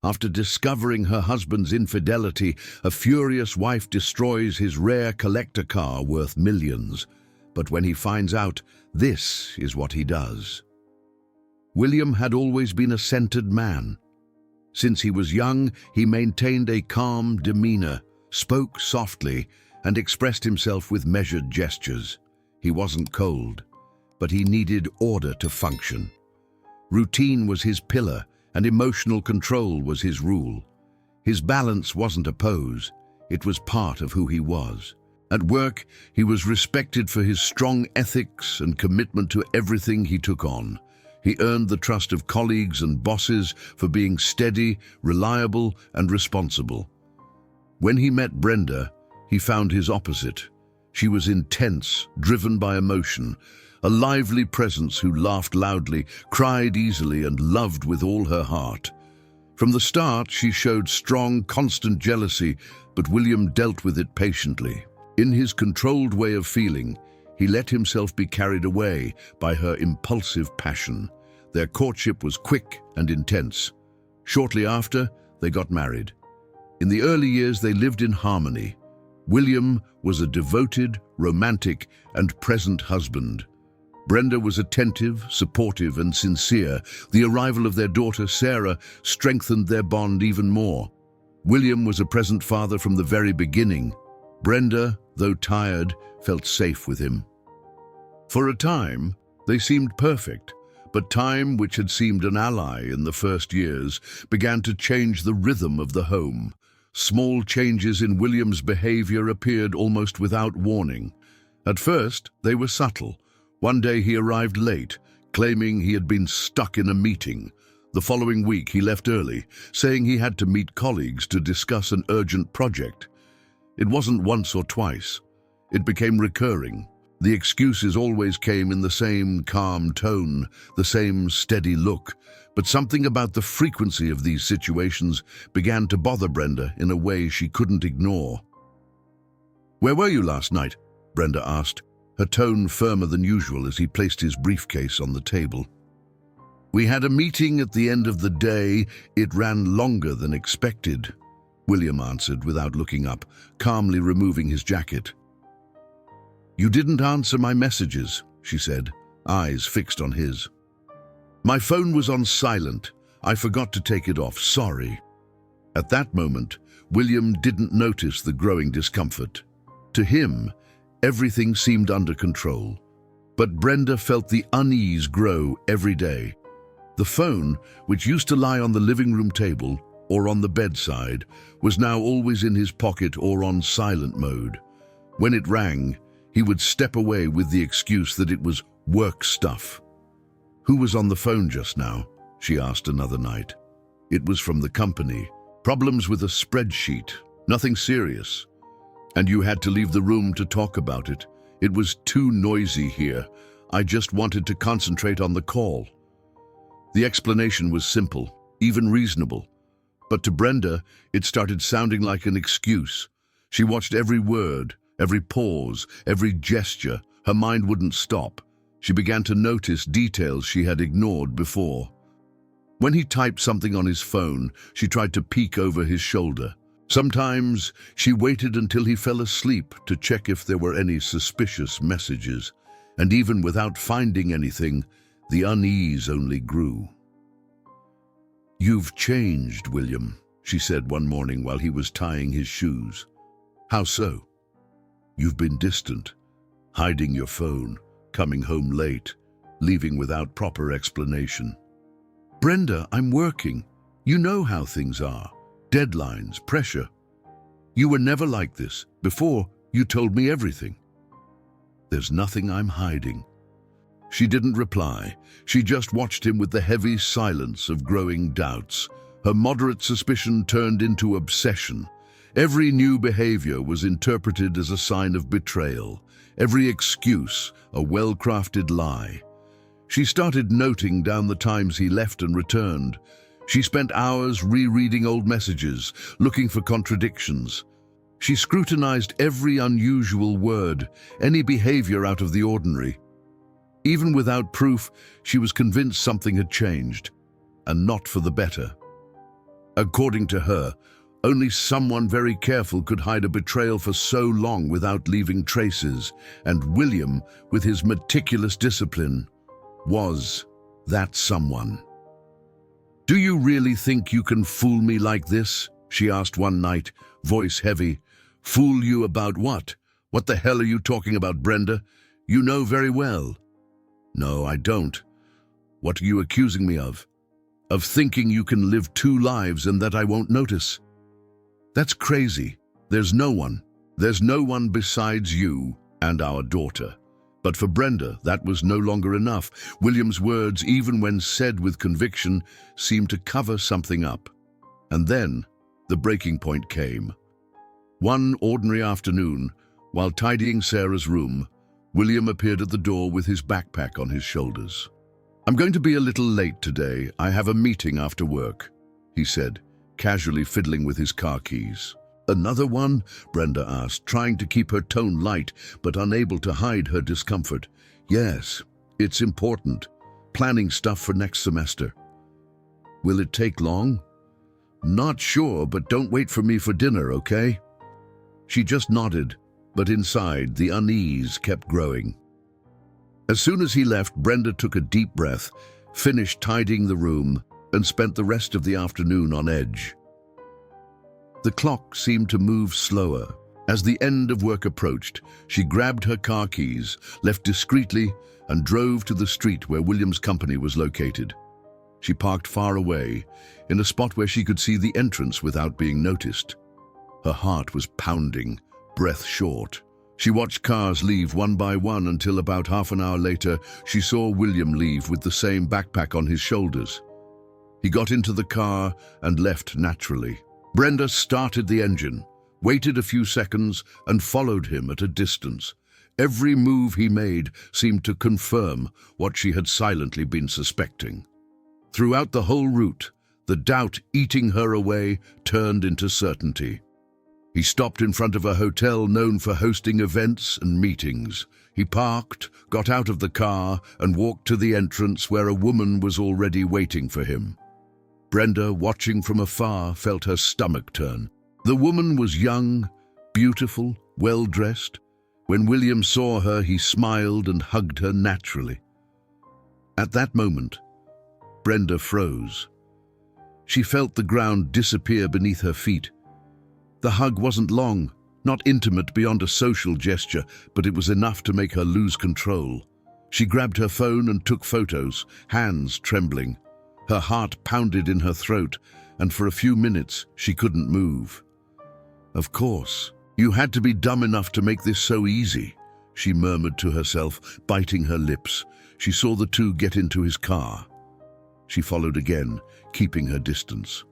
After discovering her husband's infidelity, a furious wife destroys his rare collector car worth millions. But when he finds out, this is what he does. William had always been a centered man. Since he was young, he maintained a calm demeanor, spoke softly, and expressed himself with measured gestures. He wasn't cold, but he needed order to function. Routine was his pillar, and emotional control was his rule. His balance wasn't a pose, it was part of who he was. At work, he was respected for his strong ethics and commitment to everything he took on. He earned the trust of colleagues and bosses for being steady, reliable, and responsible. When he met Brenda, he found his opposite. She was intense, driven by emotion, a lively presence who laughed loudly, cried easily, and loved with all her heart. From the start, she showed strong, constant jealousy, but William dealt with it patiently. In his controlled way of feeling, he let himself be carried away by her impulsive passion. Their courtship was quick and intense. Shortly after, they got married. In the early years, they lived in harmony. William was a devoted, romantic, and present husband. Brenda was attentive, supportive, and sincere. The arrival of their daughter, Sarah, strengthened their bond even more. William was a present father from the very beginning. Brenda, though tired, felt safe with him. For a time, they seemed perfect, but time, which had seemed an ally in the first years, began to change the rhythm of the home. Small changes in William's behavior appeared almost without warning. At first, they were subtle. One day he arrived late, claiming he had been stuck in a meeting. The following week he left early, saying he had to meet colleagues to discuss an urgent project. It wasn't once or twice. It became recurring. The excuses always came in the same calm tone, the same steady look. But something about the frequency of these situations began to bother Brenda in a way she couldn't ignore. "Where were you last night?" Brenda asked, her tone firmer than usual as he placed his briefcase on the table. "We had a meeting at the end of the day. It ran longer than expected," William answered without looking up, calmly removing his jacket. "You didn't answer my messages," she said, eyes fixed on his. "My phone was on silent. I forgot to take it off. Sorry." At that moment, William didn't notice the growing discomfort. To him, everything seemed under control. But Brenda felt the unease grow every day. The phone, which used to lie on the living room table or on the bedside, was now always in his pocket or on silent mode. When it rang, he would step away with the excuse that it was work stuff. "Who was on the phone just now?" she asked another night. "It was from the company. Problems with a spreadsheet. Nothing serious. And you had to leave the room to talk about it. It was too noisy here. I just wanted to concentrate on the call." The explanation was simple, even reasonable. But to Brenda, it started sounding like an excuse. She watched every word, every pause, every gesture. Her mind wouldn't stop. She began to notice details she had ignored before. When he typed something on his phone, she tried to peek over his shoulder. Sometimes she waited until he fell asleep to check if there were any suspicious messages. And even without finding anything, the unease only grew. "You've changed, William," she said one morning while he was tying his shoes. "How so?" "You've been distant, hiding your phone, coming home late, leaving without proper explanation." "Brenda, I'm working. You know how things are. Deadlines, pressure. You were never like this. Before, you told me everything." "There's nothing I'm hiding." She didn't reply. She just watched him with the heavy silence of growing doubts. Her moderate suspicion turned into obsession. Every new behavior was interpreted as a sign of betrayal. Every excuse, a well-crafted lie. She started noting down the times he left and returned. She spent hours rereading old messages, looking for contradictions. She scrutinized every unusual word, any behavior out of the ordinary. Even without proof, she was convinced something had changed, and not for the better. According to her, only someone very careful could hide a betrayal for so long without leaving traces, and William, with his meticulous discipline, was that someone. "Do you really think you can fool me like this?" she asked one night, voice heavy. "Fool you about what? What the hell are you talking about, Brenda? You know very well." "No, I don't. What are you accusing me of? Of thinking you can live two lives and that I won't notice? That's crazy. There's no one besides you and our daughter." But for Brenda, that was no longer enough. William's words, even when said with conviction, seemed to cover something up. And then the breaking point came. One ordinary afternoon, while tidying Sarah's room, William appeared at the door with his backpack on his shoulders. "I'm going to be a little late today. I have a meeting after work," he said, casually fiddling with his car keys. "Another one?" Brenda asked, trying to keep her tone light but unable to hide her discomfort. "Yes, it's important. Planning stuff for next semester." "Will it take long?" "Not sure, but don't wait for me for dinner, okay?" She just nodded, but inside the unease kept growing. As soon as he left, Brenda took a deep breath, finished tidying the room, and spent the rest of the afternoon on edge. The clock seemed to move slower. As the end of work approached, she grabbed her car keys, left discreetly, and drove to the street where William's company was located. She parked far away, in a spot where she could see the entrance without being noticed. Her heart was pounding, breath short. She watched cars leave one by one until about half an hour later, she saw William leave with the same backpack on his shoulders. He got into the car and left naturally. Brenda started the engine, waited a few seconds, and followed him at a distance. Every move he made seemed to confirm what she had silently been suspecting. Throughout the whole route, the doubt eating her away turned into certainty. He stopped in front of a hotel known for hosting events and meetings. He parked, got out of the car, and walked to the entrance where a woman was already waiting for him. Brenda, watching from afar, felt her stomach turn. The woman was young, beautiful, well-dressed. When William saw her, he smiled and hugged her naturally. At that moment, Brenda froze. She felt the ground disappear beneath her feet. The hug wasn't long, not intimate beyond a social gesture, but it was enough to make her lose control. She grabbed her phone and took photos, hands trembling. Her heart pounded in her throat, and for a few minutes she couldn't move. "Of course, you had to be dumb enough to make this so easy," she murmured to herself, biting her lips. She saw the two get into his car. She followed again, keeping her distance.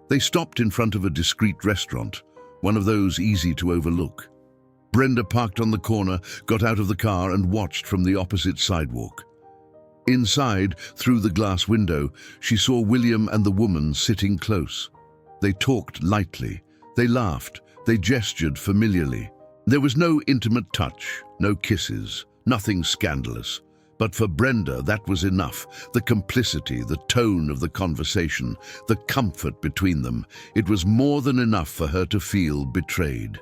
They stopped in front of a discreet restaurant, one of those easy to overlook. Brenda parked on the corner, got out of the car, and watched from the opposite sidewalk. Inside, through the glass window, she saw William and the woman sitting close. They talked lightly, they laughed, they gestured familiarly. There was no intimate touch, no kisses, nothing scandalous. But for Brenda, that was enough. The complicity, the tone of the conversation, the comfort between them. It was more than enough for her to feel betrayed.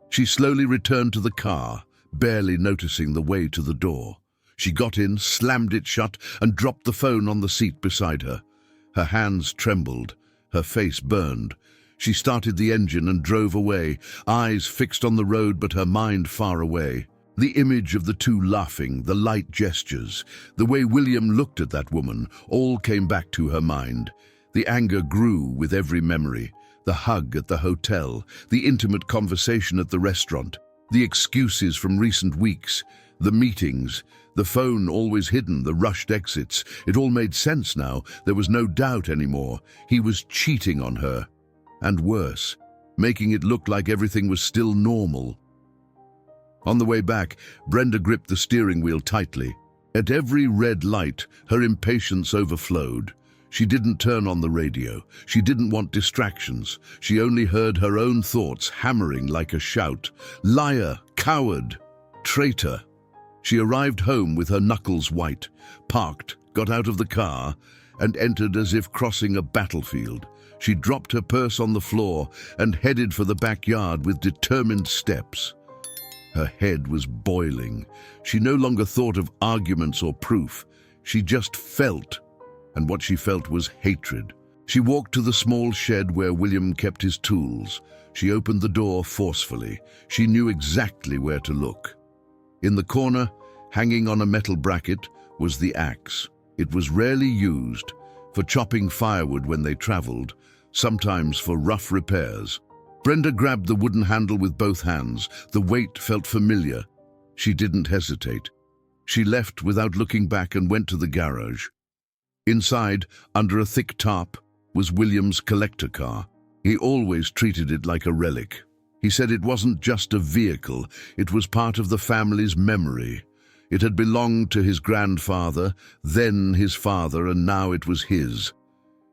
She slowly returned to the car, barely noticing the way to the door. She got in, slammed it shut, and dropped the phone on the seat beside her. Her hands trembled, her face burned. She started the engine and drove away, eyes fixed on the road but her mind far away. The image of the two laughing, the light gestures, the way William looked at that woman, all came back to her mind. The anger grew with every memory. The hug at the hotel, the intimate conversation at the restaurant, the excuses from recent weeks, the meetings, the phone always hidden, the rushed exits. It all made sense now. There was no doubt anymore. He was cheating on her. And worse, making it look like everything was still normal. On the way back, Brenda gripped the steering wheel tightly. At every red light, her impatience overflowed. She didn't turn on the radio. She didn't want distractions. She only heard her own thoughts hammering like a shout. Liar, coward, traitor. She arrived home with her knuckles white, parked, got out of the car, and entered as if crossing a battlefield. She dropped her purse on the floor and headed for the backyard with determined steps. Her head was boiling. She no longer thought of arguments or proof. She just felt, and what she felt was hatred. She walked to the small shed where William kept his tools. She opened the door forcefully. She knew exactly where to look. In the corner, hanging on a metal bracket, was the axe. It was rarely used, for chopping firewood when they traveled, sometimes for rough repairs. Brenda grabbed the wooden handle with both hands. The weight felt familiar. She didn't hesitate. She left without looking back and went to the garage. Inside, under a thick tarp, was William's collector car. He always treated it like a relic. He said it wasn't just a vehicle, it was part of the family's memory. It had belonged to his grandfather, then his father, and now it was his.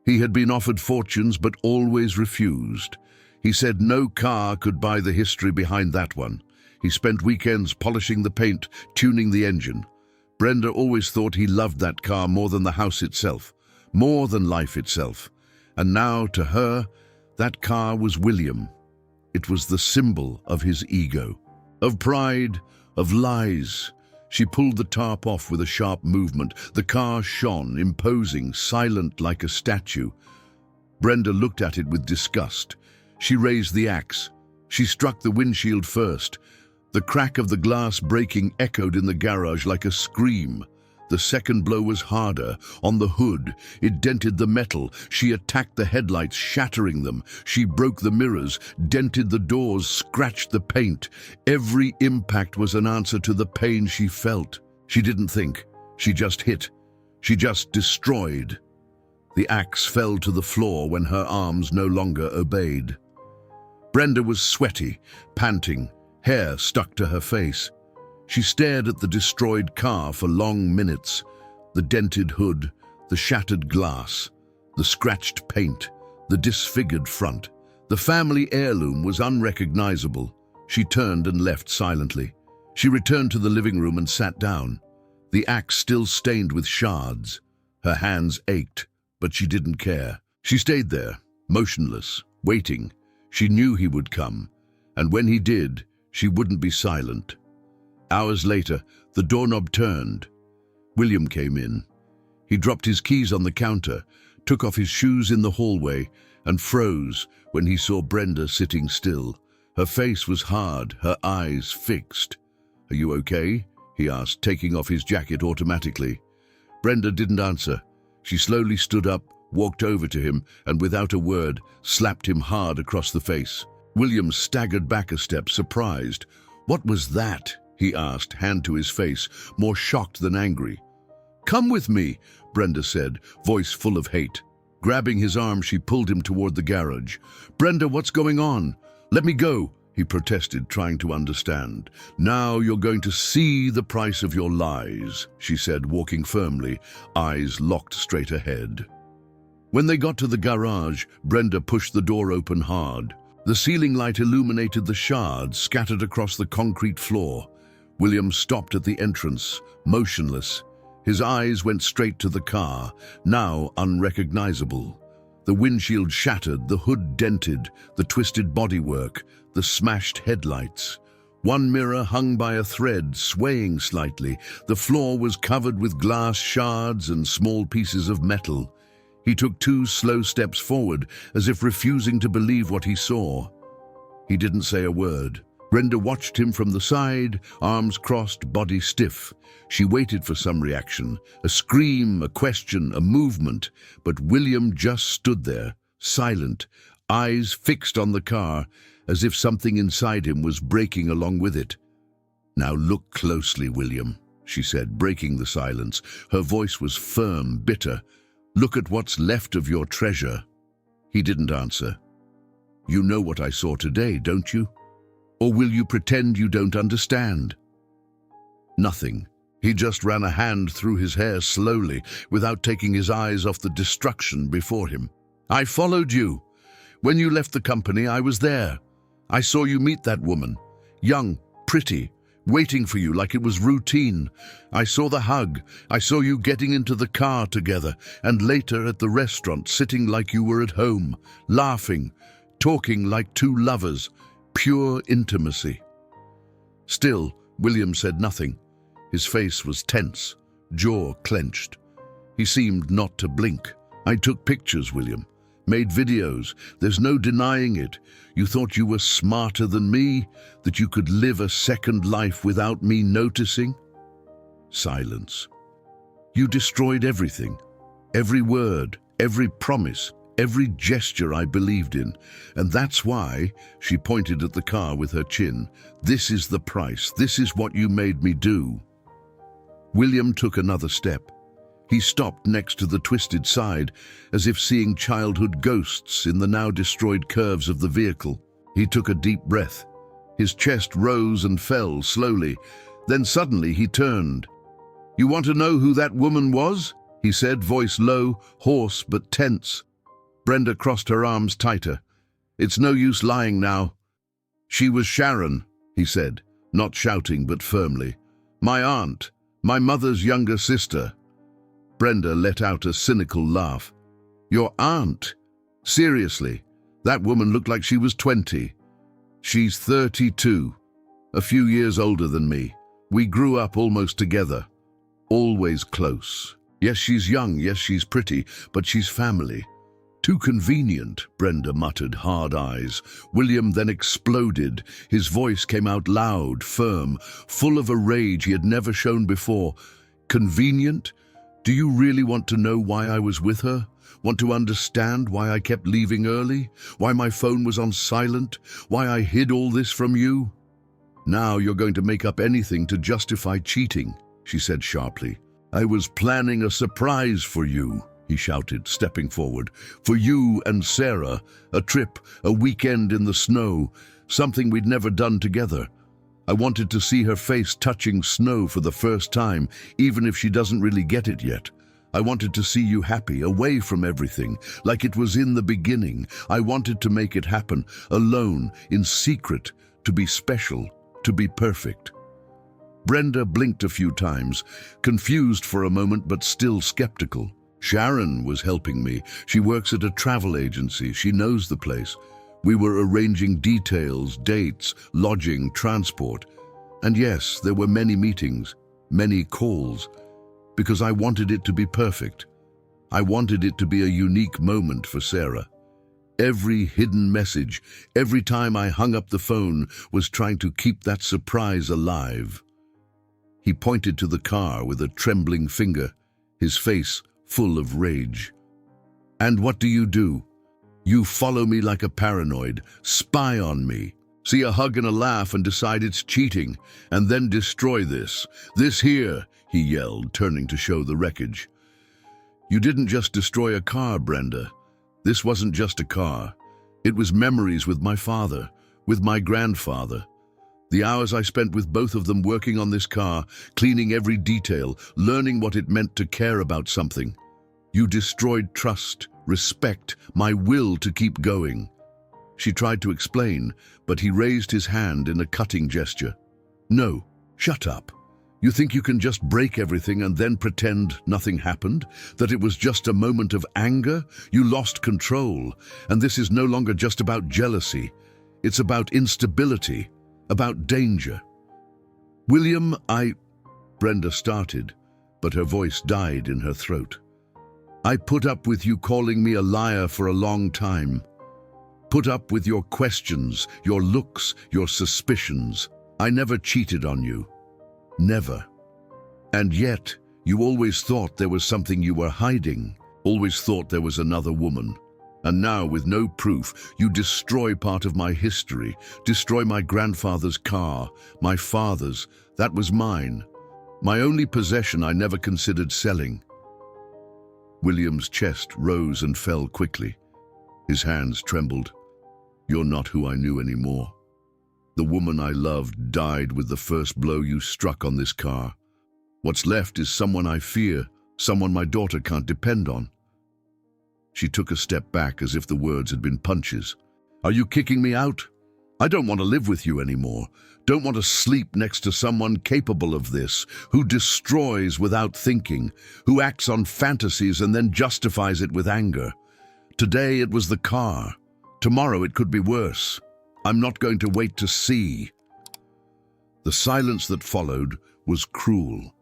He had been offered fortunes but always refused. He said no car could buy the history behind that one. He spent weekends polishing the paint, tuning the engine. Brenda always thought he loved that car more than the house itself, more than life itself. And now, to her, that car was William. It was the symbol of his ego, of pride, of lies. She pulled the tarp off with a sharp movement. The car shone, imposing, silent like a statue. Brenda looked at it with disgust. She raised the axe. She struck the windshield first. The crack of the glass breaking echoed in the garage like a scream. The second blow was harder. On the hood, it dented the metal. She attacked the headlights, shattering them. She broke the mirrors, dented the doors, scratched the paint. Every impact was an answer to the pain she felt. She didn't think. She just hit. She just destroyed. The axe fell to the floor when her arms no longer obeyed. Brenda was sweaty, panting, hair stuck to her face. She stared at the destroyed car for long minutes. The dented hood, the shattered glass, the scratched paint, the disfigured front. The family heirloom was unrecognizable. She turned and left silently. She returned to the living room and sat down. The axe still stained with shards. Her hands ached, but she didn't care. She stayed there, motionless, waiting. She knew he would come, and when he did, she wouldn't be silent. Hours later, the doorknob turned. William came in. He dropped his keys on the counter, took off his shoes in the hallway, and froze when he saw Brenda sitting still. Her face was hard, her eyes fixed. "Are you okay?" he asked, taking off his jacket automatically. Brenda didn't answer. She slowly stood up, walked over to him, and without a word, slapped him hard across the face. William staggered back a step, surprised. "What was that?" he asked, hand to his face, more shocked than angry. "Come with me," Brenda said, voice full of hate. Grabbing his arm, she pulled him toward the garage. "Brenda, what's going on?" "Let me go," he protested, trying to understand. "Now you're going to see the price of your lies," she said, walking firmly, eyes locked straight ahead. When they got to the garage, Brenda pushed the door open hard. The ceiling light illuminated the shards scattered across the concrete floor. William stopped at the entrance, motionless. His eyes went straight to the car, now unrecognizable. The windshield shattered, the hood dented, the twisted bodywork, the smashed headlights. One mirror hung by a thread, swaying slightly. The floor was covered with glass shards and small pieces of metal. He took 2 slow steps forward, as if refusing to believe what he saw. He didn't say a word. Brenda watched him from the side, arms crossed, body stiff. She waited for some reaction, a scream, a question, a movement, but William just stood there, silent, eyes fixed on the car, as if something inside him was breaking along with it. "Now look closely, William," she said, breaking the silence. Her voice was firm, bitter. "Look at what's left of your treasure." He didn't answer. "You know what I saw today, don't you? Or will you pretend you don't understand?" Nothing. He just ran a hand through his hair slowly, without taking his eyes off the destruction before him. "I followed you. When you left the company, I was there. I saw you meet that woman. Young, pretty, waiting for you like it was routine. I saw the hug. I saw you getting into the car together, and later at the restaurant sitting like you were at home, laughing, talking like two lovers, pure intimacy. Still, William said nothing. His face was tense, jaw clenched. He seemed not to blink. I took pictures, William. Made videos. There's no denying it. You thought you were smarter than me, that you could live a second life without me noticing? Silence. You destroyed everything. Every word, every promise, every gesture I believed in. And that's why, she pointed at the car with her chin, this is the price. This is what you made me do. William took another step. He stopped next to the twisted side, as if seeing childhood ghosts in the now destroyed curves of the vehicle. He took a deep breath. His chest rose and fell slowly. Then suddenly he turned. "You want to know who that woman was?" he said, voice low, hoarse but tense. Brenda crossed her arms tighter. "It's no use lying now." "She was Sharon," he said, not shouting but firmly. "My aunt, my mother's younger sister." Brenda let out a cynical laugh. "Your aunt? Seriously? That woman looked like she was 20. She's 32, a few years older than me. We grew up almost together, always close. Yes, she's young, yes, she's pretty, but she's family." "Too convenient," Brenda muttered, hard eyes. William then exploded. His voice came out loud, firm, full of a rage he had never shown before. "Convenient? Do you really want to know why I was with her? Want to understand why I kept leaving early? Why my phone was on silent? Why I hid all this from you? Now you're going to make up anything to justify cheating," she said sharply. "I was planning a surprise for you," he shouted, stepping forward. "For you and Sarah, a trip, a weekend in the snow, something we'd never done together. I wanted to see her face touching snow for the first time, even if she doesn't really get it yet. I wanted to see you happy, away from everything, like it was in the beginning. I wanted to make it happen, alone, in secret, to be special, to be perfect." Brenda blinked a few times, confused for a moment but still skeptical. "Sharon was helping me. She works at a travel agency. She knows the place. We were arranging details, dates, lodging, transport. And yes, there were many meetings, many calls, because I wanted it to be perfect. I wanted it to be a unique moment for Sarah. Every hidden message, every time I hung up the phone, was trying to keep that surprise alive." He pointed to the car with a trembling finger, his face full of rage. "And what do? You follow me like a paranoid, spy on me, see a hug and a laugh and decide it's cheating, and then destroy this. This here," he yelled, turning to show the wreckage. "You didn't just destroy a car, Brenda. This wasn't just a car. It was memories with my father, with my grandfather. The hours I spent with both of them working on this car, cleaning every detail, learning what it meant to care about something. You destroyed trust, respect, my will to keep going." She tried to explain, but he raised his hand in a cutting gesture. "No, shut up. You think you can just break everything and then pretend nothing happened? That it was just a moment of anger? You lost control. And this is no longer just about jealousy. It's about instability, about danger." "William, Brenda started, but her voice died in her throat. "I put up with you calling me a liar for a long time. Put up with your questions, your looks, your suspicions. I never cheated on you. Never. And yet, you always thought there was something you were hiding, always thought there was another woman. And now, with no proof, you destroy part of my history, destroy my grandfather's car, my father's. That was mine. My only possession I never considered selling." William's chest rose and fell quickly. His hands trembled. "You're not who I knew anymore. The woman I loved died with the first blow you struck on this car. What's left is someone I fear, someone my daughter can't depend on." She took a step back as if the words had been punches. "Are you kicking me out?" I don't want to live with you anymore. Don't want to sleep next to someone capable of this, who destroys without thinking, who acts on fantasies and then justifies it with anger. Today it was the car. Tomorrow it could be worse. I'm not going to wait to see. The silence that followed was cruel.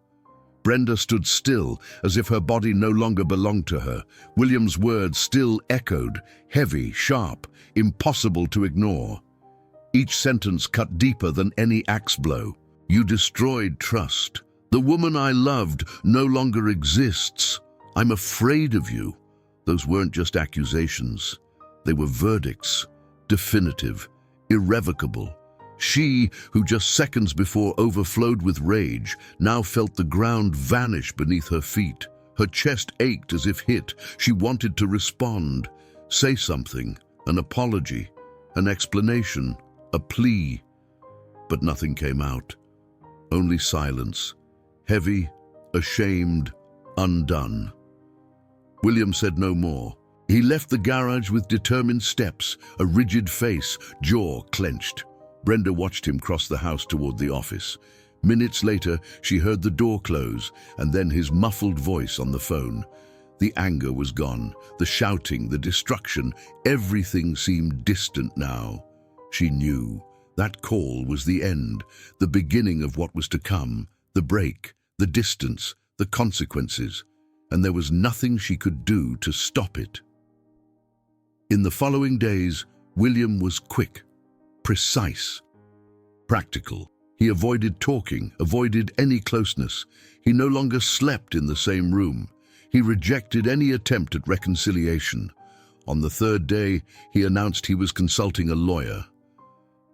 Brenda stood still, as if her body no longer belonged to her. William's words still echoed, heavy, sharp, impossible to ignore. Each sentence cut deeper than any axe blow. You destroyed trust. The woman I loved no longer exists. I'm afraid of you. Those weren't just accusations. They were verdicts, definitive, irrevocable. She, who just seconds before overflowed with rage, now felt the ground vanish beneath her feet. Her chest ached as if hit. She wanted to respond, say something, an apology, an explanation, a plea. But nothing came out. Only silence, heavy, ashamed, undone. William said no more. He left the garage with determined steps, a rigid face, jaw clenched. Brenda watched him cross the house toward the office. Minutes later, she heard the door close, and then his muffled voice on the phone. The anger was gone, the shouting, the destruction, everything seemed distant now. She knew that call was the end, the beginning of what was to come, the break, the distance, the consequences, and there was nothing she could do to stop it. In the following days, William was quick, precise, practical. He avoided talking, avoided any closeness. He no longer slept in the same room. He rejected any attempt at reconciliation. On the third day, he announced he was consulting a lawyer.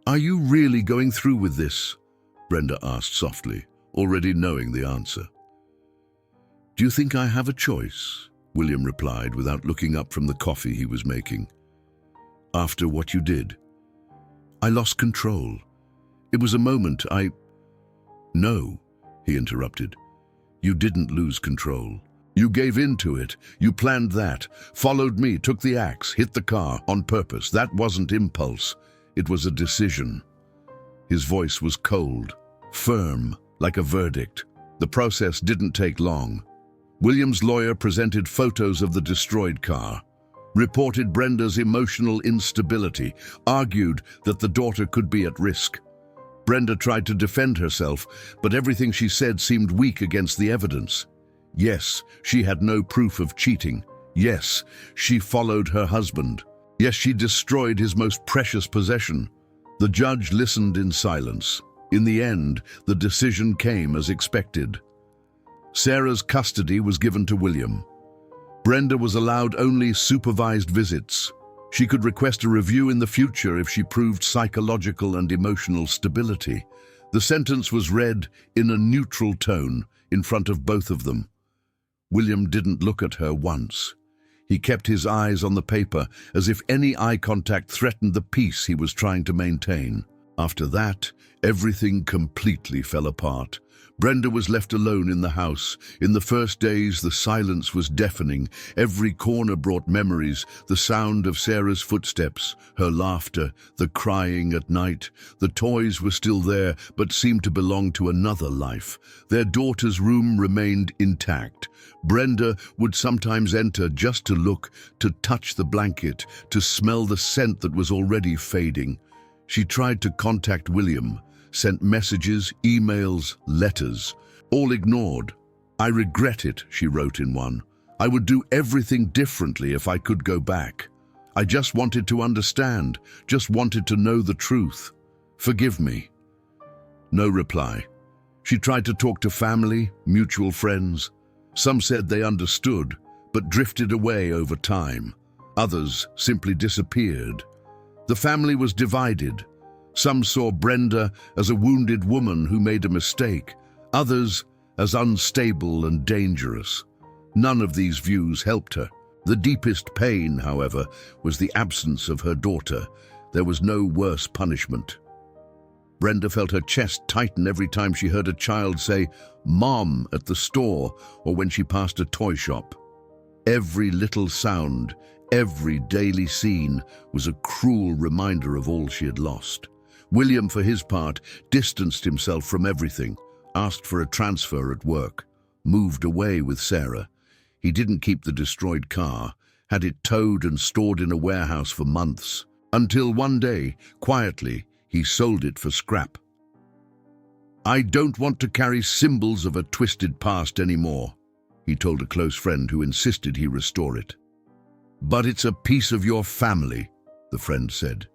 "Are you really going through with this?" Brenda asked softly, already knowing the answer. "Do you think I have a choice?" William replied without looking up from the coffee he was making. "After what you did, I lost control. It was a moment No," he interrupted. "You didn't lose control. You gave in to it. You planned that, followed me, took the axe, hit the car on purpose. That wasn't impulse. It was a decision." His voice was cold, firm, like a verdict. The process didn't take long. William's lawyer presented photos of the destroyed car, reported Brenda's emotional instability, argued that the daughter could be at risk. Brenda tried to defend herself, but everything she said seemed weak against the evidence. Yes, she had no proof of cheating. Yes, she followed her husband. Yes, she destroyed his most precious possession. The judge listened in silence. In the end, the decision came as expected. Sarah's custody was given to William. Brenda was allowed only supervised visits. She could request a review in the future if she proved psychological and emotional stability. The sentence was read in a neutral tone in front of both of them. William didn't look at her once. He kept his eyes on the paper as if any eye contact threatened the peace he was trying to maintain. After that, everything completely fell apart. Brenda was left alone in the house. In the first days, the silence was deafening. Every corner brought memories, the sound of Sarah's footsteps, her laughter, the crying at night. The toys were still there, but seemed to belong to another life. Their daughter's room remained intact. Brenda would sometimes enter just to look, to touch the blanket, to smell the scent that was already fading. She tried to contact William, sent messages, emails, letters, all ignored. "I regret it," she wrote in one. "I would do everything differently if I could go back. I just wanted to understand, just wanted to know the truth. Forgive me." No reply. She tried to talk to family, mutual friends. Some said they understood, but drifted away over time. Others simply disappeared. The family was divided. Some saw Brenda as a wounded woman who made a mistake, others as unstable and dangerous. None of these views helped her. The deepest pain, however, was the absence of her daughter. There was no worse punishment. Brenda felt her chest tighten every time she heard a child say, "Mom," at the store or when she passed a toy shop. Every little sound, Every daily scene was a cruel reminder of all she had lost. William, for his part, distanced himself from everything, asked for a transfer at work, moved away with Sarah. He didn't keep the destroyed car, had it towed and stored in a warehouse for months, until one day, quietly, he sold it for scrap. "I don't want to carry symbols of a twisted past anymore," he told a close friend who insisted he restore it. "But it's a piece of your family," the friend said.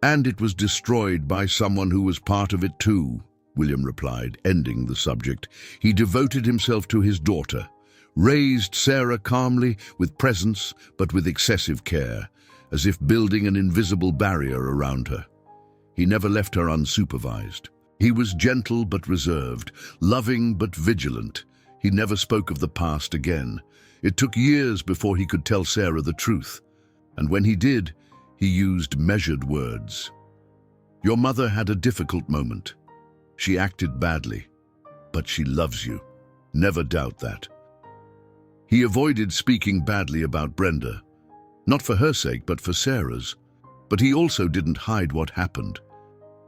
"And it was destroyed by someone who was part of it too," William replied, ending the subject. He devoted himself to his daughter, raised Sarah calmly, with presence but with excessive care, as if building an invisible barrier around her. He never left her unsupervised. He was gentle but reserved, loving but vigilant. He never spoke of the past again. It took years before he could tell Sarah the truth, and when he did, he used measured words. "Your mother had a difficult moment. She acted badly, but she loves you. Never doubt that." He avoided speaking badly about Brenda, not for her sake, but for Sarah's. But he also didn't hide what happened.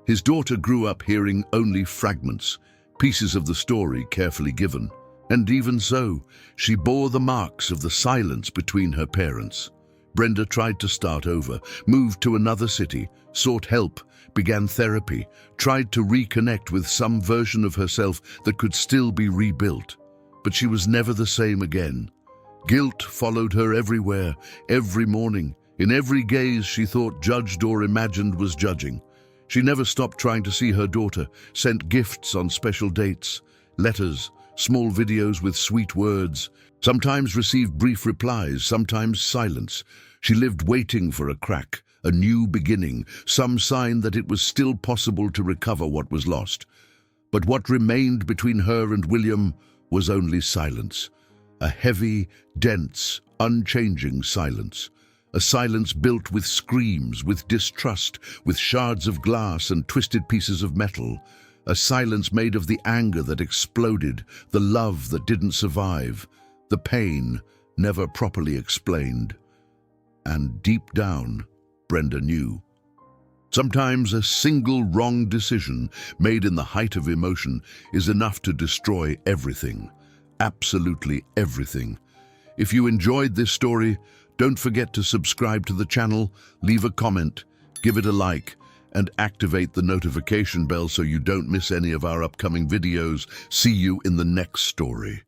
His daughter grew up hearing only fragments, pieces of the story carefully given. And even so, she bore the marks of the silence between her parents. Brenda tried to start over, moved to another city, sought help, began therapy, tried to reconnect with some version of herself that could still be rebuilt. But she was never the same again. Guilt followed her everywhere, every morning. In every gaze she thought judged or imagined was judging. She never stopped trying to see her daughter, sent gifts on special dates, letters, small videos with sweet words, sometimes received brief replies, sometimes silence. She lived waiting for a crack, a new beginning, some sign that it was still possible to recover what was lost. But what remained between her and William was only silence. A heavy, dense, unchanging silence. A silence built with screams, with distrust, with shards of glass and twisted pieces of metal. A silence made of the anger that exploded, the love that didn't survive, the pain never properly explained. And deep down, Brenda knew. Sometimes a single wrong decision made in the height of emotion is enough to destroy everything. Absolutely everything. If you enjoyed this story, don't forget to subscribe to the channel, leave a comment, give it a like, and activate the notification bell so you don't miss any of our upcoming videos. See you in the next story.